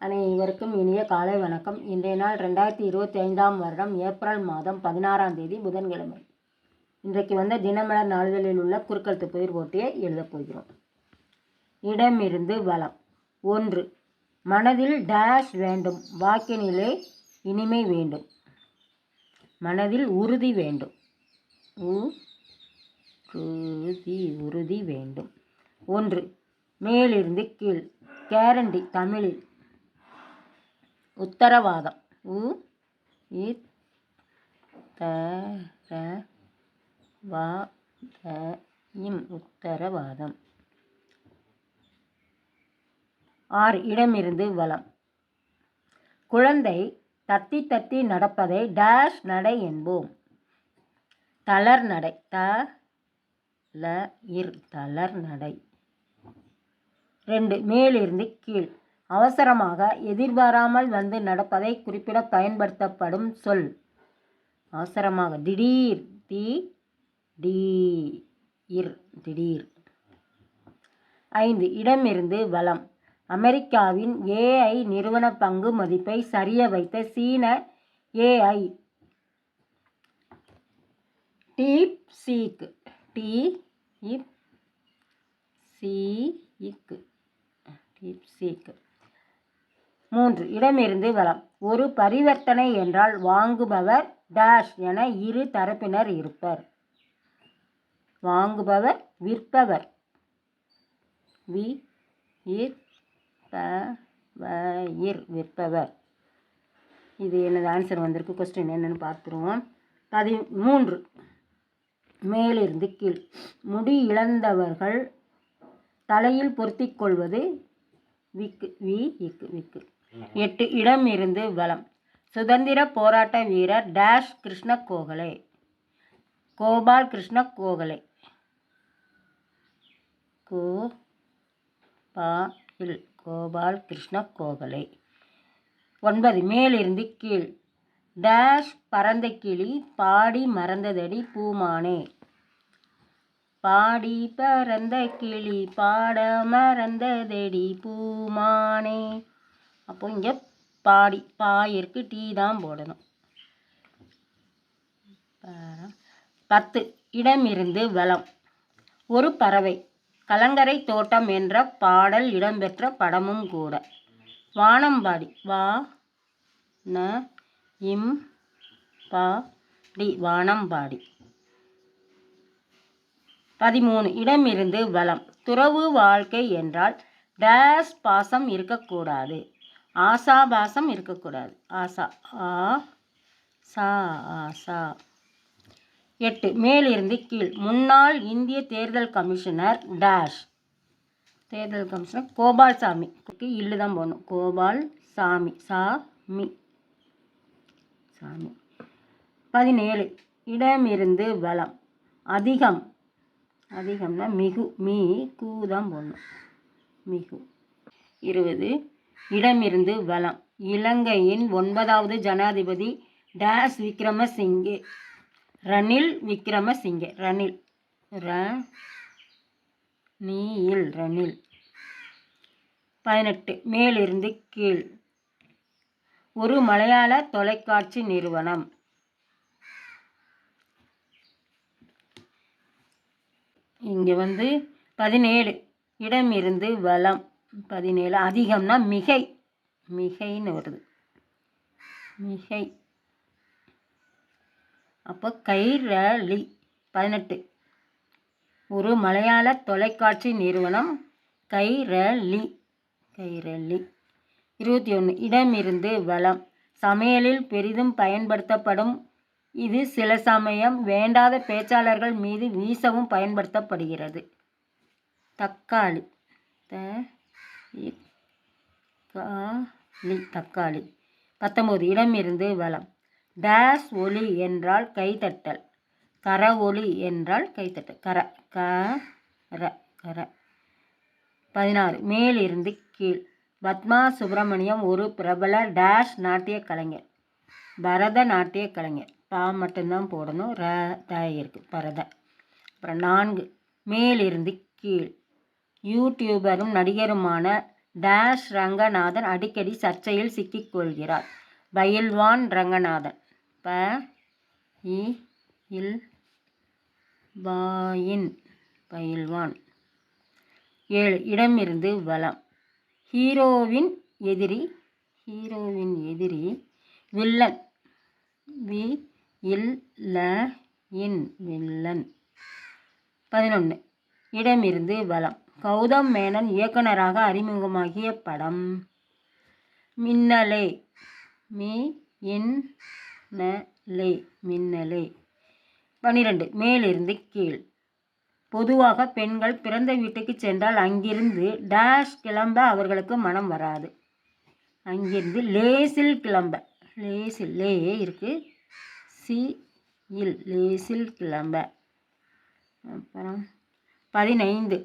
அனைவருக்கும் இனிய காலை வணக்கம். இன்றைய நாள் 2025ஆம் வருடம் ஏப்ரல் மாதம் 16ஆம் தேதி புதன்கிழமை. இன்றைக்கு வந்த தினமலர் நாளிதழில் உள்ள குறுக்கெழுத்து புதிர் போட்டியை எழுதப் போகிறோம். இடமிருந்து வலம். 1. மனதில் டேஷ் வேண்டும். வாக்கினிலே இனிமை வேண்டும். மனதில் உறுதி வேண்டும். உறுதி வேண்டும். 1. மேலிருந்து கீழ். கேரண்டி தமிழில் உத்தரவாதம். உத்தரவாதம். 6. இடமிருந்து வலம். குழந்தை தத்தி தத்தி நடப்பதை டேஷ் நடை என்போம். தளர் நடை. தளர் நடை. 2. மேலிருந்து கீழ். அவசரமாக எதிர்பாராமல் வந்து நடப்பதை குறிப்பிட பயன்படுத்தப்படும் சொல். அவசரமாக. திடீர். திடீர். 5. இடமிருந்து வலம். அமெரிக்காவின் AI நிறுவன பங்கு மதிப்பை சரிய வைத்த சீன AI டீப்சீக். 3. இடமிருந்து வலம். ஒரு பரிவர்த்தனை என்றால் வாங்குபவர் டேஷ் என இரு தரப்பினர் இருப்பர். வாங்குபவர் விற்பவர். விற்பவர். இது எனது ஆன்சர் வந்திருக்கு. கொஸ்டின் என்னன்னு பார்த்துருவோம். 13. மேலிருந்து கீழ். முடி இழந்தவர்கள் தலையில் பொருத்திக் கொள்வது விக்கு. 8. இடமிருந்து வலம். சுதந்திர போராட்ட வீரர் டேஷ் கிருஷ்ண கோகலே. கோபால் கிருஷ்ண கோகலே. 9. மேலிருந்து கீழ். டேஷ் பறந்த கிளி பாடி மறந்ததடி பூமானே. பாடி பறந்த கிளி பாட மறந்ததடி பூமானே. அப்போ இங்கே பாடி பாயிற்கு டீ தான் போடணும். 10. இடமிருந்து வலம். ஒரு பறவை. கலங்கரை தோட்டம் என்ற பாடல் இடம்பெற்ற படமும் கூட. வானம்பாடி. வானம்பாடி. 13. இடமிருந்து வலம். துறவு வாழ்க்கை என்றால் டேஷ் பாசம் இருக்கக்கூடாது. ஆசாபாசம் இருக்கக்கூடாது. ஆசா. 8. மேலிருந்து கீழ். முன்னாள் இந்திய தேர்தல் கமிஷனர் டேஷ். தேர்தல் கமிஷனர் கோபால் சாமி. இல்லு தான் போடணும். கோபால் சாமி. சாமி. 17. இடமிருந்து வலம். அதிகம். அதிகம்னா மிகு. தான் போடணும். மிகு. 20. இடமிருந்து வலம். இலங்கையின் 9வது ஜனாதிபதி டேஷ் விக்ரமசிங்கே. ரணில் விக்ரமசிங்கே. ரணில். 18. மேலிருந்து கீழ். ஒரு மலையாள தொலைக்காட்சி நிறுவனம். இங்கே 17. இடமிருந்து வலம். 17. அதிகம்னா மிகை. மிகைன்னு வருது. மிகை. அப்போ கைரளி. 18. ஒரு மலையாள தொலைக்காட்சி நிறுவனம் கைரளி. 21. இடமிருந்து வலம். சமையலில் பெரிதும் பயன்படுத்தப்படும். இது சில சமயம் வேண்டாத பேச்சாளர்கள் மீது வீசவும் பயன்படுத்தப்படுகிறது. தக்காளி. தக்காளி. 19. இடமிருந்து வலம். டேஷ் ஒலி என்றால் கைத்தட்டல். கர ஒலி என்றால் கைத்தட்டல். கர. 16. மேலிருந்து கீழ். பத்மா சுப்பிரமணியம் ஒரு பிரபல டேஷ் நாட்டிய கலைஞர். பரதநாட்டிய கலைஞர். மட்டும்தான் போடணும். இருக்கு. பரத. அப்புறம் 4. மேலிருந்து கீழ். யூடியூபரும் நடிகருமான டேஷ் ரங்கநாதன் அடிக்கடி சர்ச்சையில் சிக்கிக்கொள்கிறார். பயில்வான் ரங்கநாதன். ப இ இல் வாயின் பயில்வான். 7 இடமிருந்து வலம். ஹீரோவின் எதிரி வில்லன். வி இல் ல இன் வில்லன். 11 இடமிருந்து வலம். கௌதம் மேனன் இயக்குனராக அறிமுகமாகிய படம். மின்னலே. மி இன் ந லே மின்னலே. 12 மேலிருந்து கீழ். பொதுவாக பெண்கள் பிறந்த வீட்டுக்கு சென்றால் அங்கிருந்து டேஷ் கிளம்ப அவர்களுக்கு மனம் வராது. அங்கிருந்து லேசில் கிளம்ப. லேசில் லே இருக்கு, சி இல் லேசில் கிளம்ப. அப்புறம் 15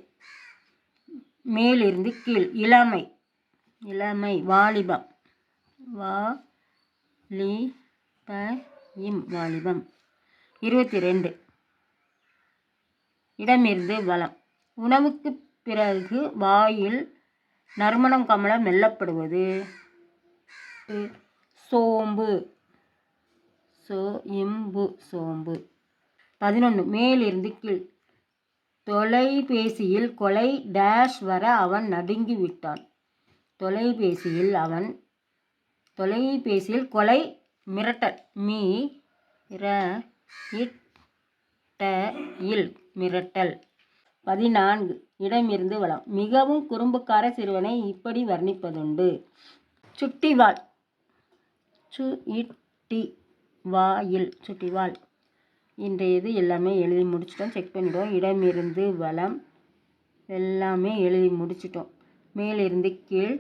மேலிருந்து கீழ். இளமை வாலிபம். வா லி ப இம் வாலிபம். 22 இடமிருந்து வலம். உணவுக்கு பிறகு வாயில் நறுமணம் கமல மெல்லப்படுவது. சோம்பு. சோ இம்பு சோம்பு. 11 மேலிருந்து கீழ். தொலைபேசியில் கொலை டேஷ் வர அவன் நடுங்கி விட்டான். தொலைபேசியில் கொலை மிரட்டல். மீ ர இட் ட இல் மிரட்டல். 14 இடமிருந்து வலம். மிகவும் குறும்புக்கார சிறுவனை இப்படி வர்ணிப்பதுண்டு. சுட்டிவால். சு இட்டி வாயில் சுட்டிவால். இன்றைய இது எல்லாமே எழுதி முடிச்சிட்டோம். செக் பண்ணிவிடுவோம். இடமிருந்து வலம் எல்லாமே எழுதி முடிச்சிட்டோம். மேலிருந்து கீழ்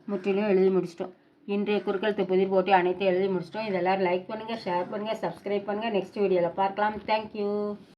முற்றிலும் எழுதி முடிச்சிட்டோம். இன்றைய குறுக்கெழுத்து புதிர் போட்டி அனைத்தையும் எழுதி முடிச்சிட்டோம். இதெல்லாம் லைக் பண்ணுங்கள், ஷேர் பண்ணுங்கள், சப்ஸ்கிரைப் பண்ணுங்கள். நெக்ஸ்ட் வீடியோவில் பார்க்கலாம். தேங்க்யூ.